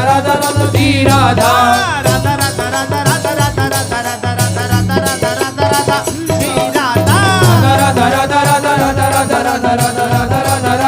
राधा राधा श्री राधा राधा राधा राधा राधा राधा राधा राधा राधा राधा राधा राधा राधा श्री राधा राधा राधा राधा राधा राधा राधा राधा राधा राधा राधा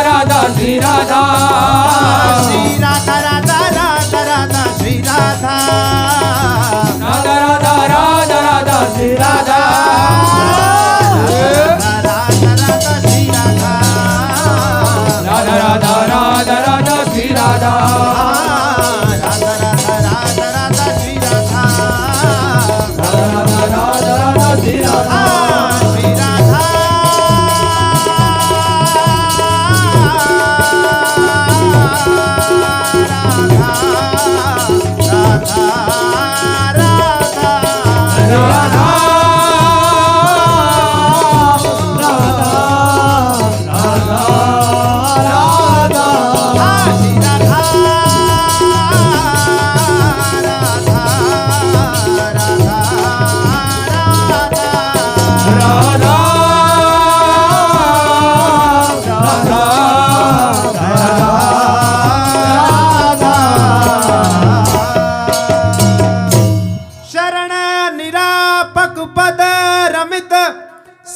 राधा श्री राधा श्री राधा राधा राधा राधा श्री राधा राधा राधा राधा राधा श्री राधा राधा राधा राधा राधा श्री राधा राधा राधा राधा राधा श्री राधा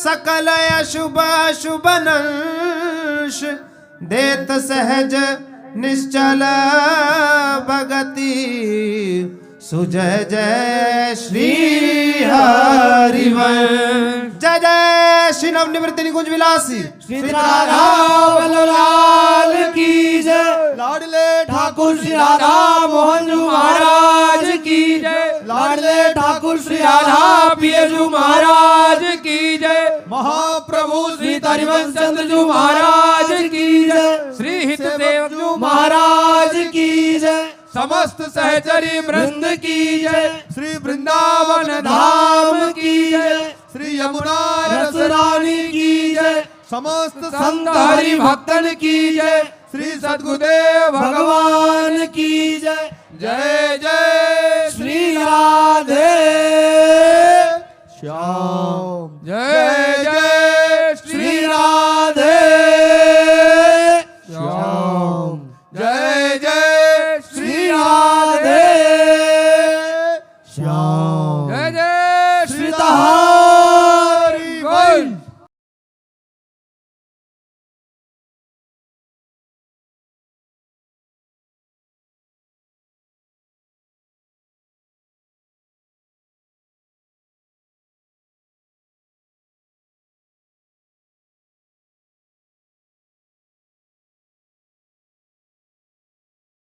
सकल अशुभ शुभनंश देत सहज निश्चल भगति सुजय जय श्री हरिवंश जय जय श्री नवनिवृत्ति निकुंज विलासी श्री राधा लाल की जय लाडले ठाकुर श्री राधा मोहन जी महाराज की जय लाडले ठाकुर श्री राधा पियजू महाराज की जय महाप्रभु श्री हरिवंश चंद्र जी महाराज की जय श्री हितदेव जी महाराज की जय समस्त सहचरी वृंद की जय श्री वृंदावन धाम की जय श्री यमुना रस रानी की जय समस्त संत हरि भक्तन की जय श्री सद्गुरुदेव भगवान की जय जय जय श्री राधे श्याम जय